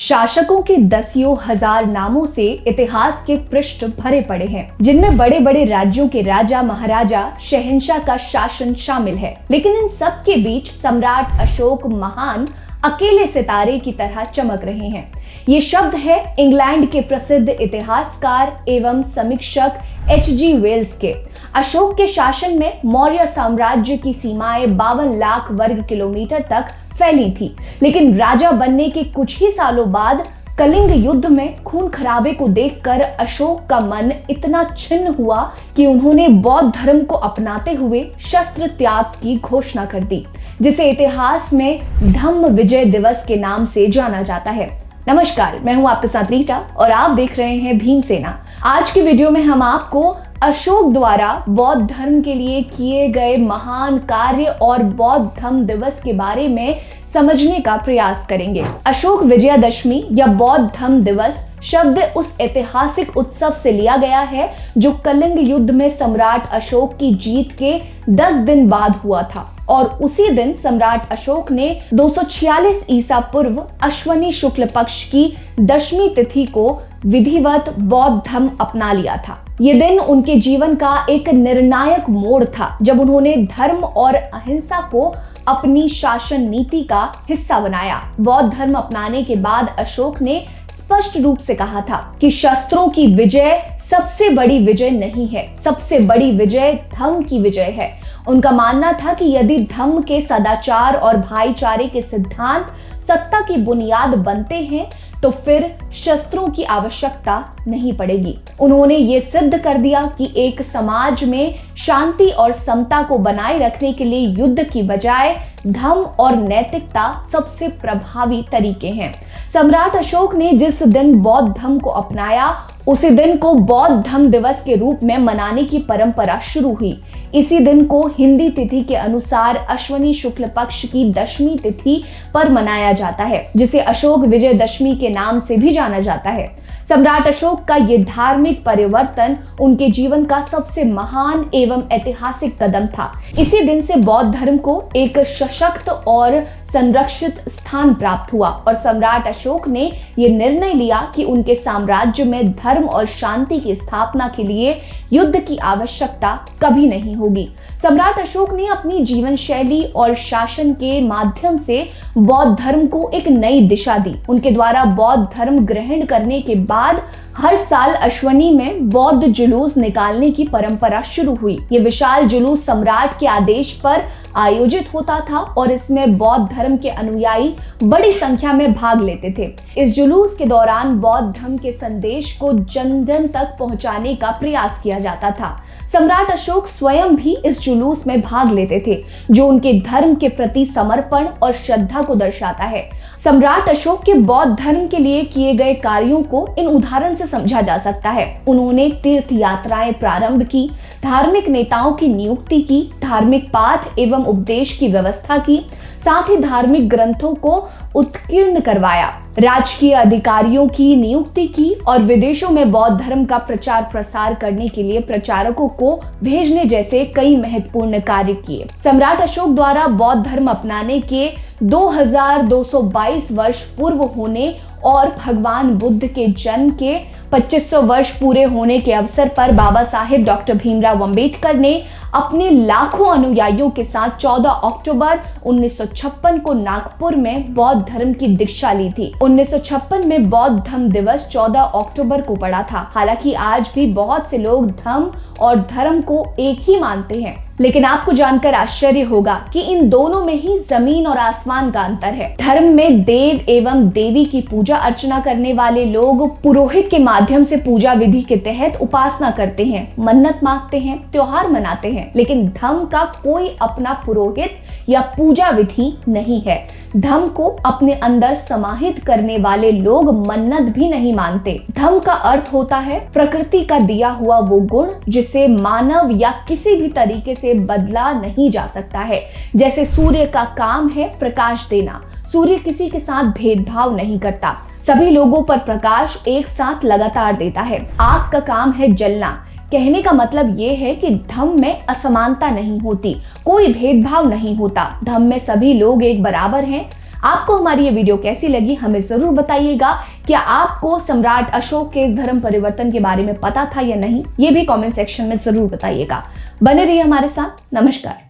शासकों के दसियों हजार नामों से इतिहास के पृष्ठ भरे पड़े हैं, जिनमें बड़े बड़े राज्यों के राजा महाराजा शहंशाह का शासन शामिल है। लेकिन इन सब के बीच सम्राट अशोक महान अकेले सितारे की तरह चमक रहे हैं। ये शब्द है इंग्लैंड के प्रसिद्ध इतिहासकार एवं समीक्षक H.G. वेल्स के। अशोक के शासन में मौर्य साम्राज्य की सीमाएं 52 लाख वर्ग किलोमीटर तक फैली थी, लेकिन राजा बनने के कुछ ही सालों बाद कलिंग युद्ध में खून खराबे को देखकर अशोक का मन इतना छिन्न हुआ कि उन्होंने बौद्ध धर्म को अपनाते हुए शस्त्र त्याग की घोषणा कर दी, जिसे इतिहास में धम्म विजय दिवस के नाम से जाना जाता है। नमस्कार, मैं हूं आपके साथ रीटा और आप देख रहे हैं भीमसेना। आज की वीडियो में हम आपको अशोक द्वारा बौद्ध धर्म के लिए किए गए महान कार्य और बौद्ध धम्म दिवस के बारे में समझने का प्रयास करेंगे। अशोक विजयादशमी या बौद्ध धम्म दिवस शब्द उस ऐतिहासिक उत्सव से लिया गया है जो कलिंग युद्ध में सम्राट अशोक की जीत के 10 दिन बाद हुआ था, और उसी दिन सम्राट अशोक ने 246 ईसा पूर्व अश्वनी शुक्ल पक्ष की 10वीं तिथि को विधिवत बौद्ध धर्म अपना लिया था। ये दिन उनके जीवन का एक निर्णायक मोड़ था, जब उन्होंने धर्म और अहिंसा को अपनी शासन नीति का हिस्सा बनाया। बौद्ध धर्म अपनाने के बाद अशोक ने स्पष्ट रूप से कहा था कि शस्त्रों की विजय सबसे बड़ी विजय नहीं है, सबसे बड़ी विजय धम्म की विजय है। उनका मानना था कि यदि धम्म के सदाचार और भाईचारे के सिद्धांत सत्ता की बुनियाद बनते हैं तो फिर शस्त्रों की आवश्यकता नहीं पड़ेगी। उन्होंने ये सिद्ध कर दिया कि एक समाज में शांति और समता को बनाए रखने के लिए युद्ध की बजाय धम्म और नैतिकता सबसे प्रभावी तरीके हैं। सम्राट अशोक ने जिस दिन बौद्ध धर्म को अपनाया, उसी दिन को बौद्ध धम्म दिवस के रूप में मनाने की परंपरा शुरू हुई। इसी दिन को हिंदी तिथि के अनुसार अश्वनी शुक्ल पक्ष की 10वीं तिथि पर मनाया जाता है, जिसे अशोक विजयदशमी के नाम से भी जाना जाता है। सम्राट अशोक का ये धार्मिक परिवर्तन उनके जीवन का सबसे महान एवं ऐतिहासिक कदम था। इसी दिन से बौद्ध धर्म को एक सशक्त और संरक्षित स्थान प्राप्त हुआ, और सम्राट अशोक ने यह निर्णय लिया कि उनके साम्राज्य में धर्म और शांति की स्थापना के लिए युद्ध की आवश्यकता कभी नहीं होगी। सम्राट अशोक ने अपनी जीवन शैली और शासन के माध्यम से बौद्ध धर्म को एक नई दिशा दी। उनके द्वारा बौद्ध धर्म ग्रहण करने के बाद हर साल अश्वनी में बौद्ध जुलूस निकालने की परंपरा शुरू हुई। ये विशाल जुलूस सम्राट के आदेश पर आयोजित होता था और इसमें बौद्ध धर्म के अनुयायी बड़ी संख्या में भाग लेते थे। इस जुलूस के दौरान बौद्ध धर्म के संदेश को जन जन तक पहुंचाने का प्रयास किया जाता था। सम्राट अशोक स्वयं भी इस जुलूस में भाग लेते थे, जो उनके धर्म के प्रति समर्पण और श्रद्धा को दर्शाता है। सम्राट अशोक के बौद्ध धर्म के लिए किए गए कार्यों को इन उदाहरण से समझा जा सकता है। उन्होंने तीर्थ यात्राएं प्रारंभ की, धार्मिक नेताओं की नियुक्ति की, धार्मिक पाठ एवं उपदेश की व्यवस्था की, साथ ही धार्मिक ग्रंथों को उत्कीर्ण करवाया, राजकीय अधिकारियों की नियुक्ति की और विदेशों में बौद्ध धर्म का प्रचार प्रसार करने के लिए प्रचारकों को भेजने जैसे कई महत्वपूर्ण कार्य किए। सम्राट अशोक द्वारा बौद्ध धर्म अपनाने के 2222 वर्ष पूर्व होने और भगवान बुद्ध के जन्म के 2500 वर्ष पूरे होने के अवसर पर बाबा साहेब डॉक्टर भीमराव अंबेडकर ने अपने लाखों अनुयायियों के साथ 14 अक्टूबर 1956 को नागपुर में बौद्ध धर्म की दीक्षा ली थी। 1956 में बौद्ध धम्म दिवस 14 अक्टूबर को पड़ा था। हालांकि आज भी बहुत से लोग धम्म और धर्म को एक ही मानते हैं, लेकिन आपको जानकर आश्चर्य होगा कि इन दोनों में ही जमीन और आसमान का अंतर है। धर्म में देव एवं देवी की पूजा अर्चना करने वाले लोग पुरोहित के माध्यम से पूजा विधि के तहत उपासना करते हैं, मन्नत मांगते हैं, त्योहार मनाते हैं, लेकिन धर्म का कोई अपना पुरोहित या पूजा विधि नहीं है। धर्म को अपने अंदर समाहित करने वाले लोग मन्नत भी नहीं मानते। धर्म का अर्थ होता है प्रकृति का दिया हुआ वो गुण जिसे मानव या किसी भी तरीके से बदला नहीं जा सकता है। जैसे सूर्य का काम है प्रकाश देना। सूर्य किसी के साथ भेदभाव नहीं करता, सभी लोगों पर प्रकाश एक साथ लगातार देता है। आग का काम है जलना। कहने का मतलब ये है कि धर्म में असमानता नहीं होती, कोई भेदभाव नहीं होता। धर्म में सभी लोग एक बराबर हैं। आपको हमारी ये वीडियो कैसी लगी हमें जरूर बताइएगा। क्या आपको सम्राट अशोक के इस धर्म परिवर्तन के बारे में पता था या नहीं, ये भी कमेंट सेक्शन में जरूर बताइएगा। बने रहिए हमारे साथ। नमस्कार।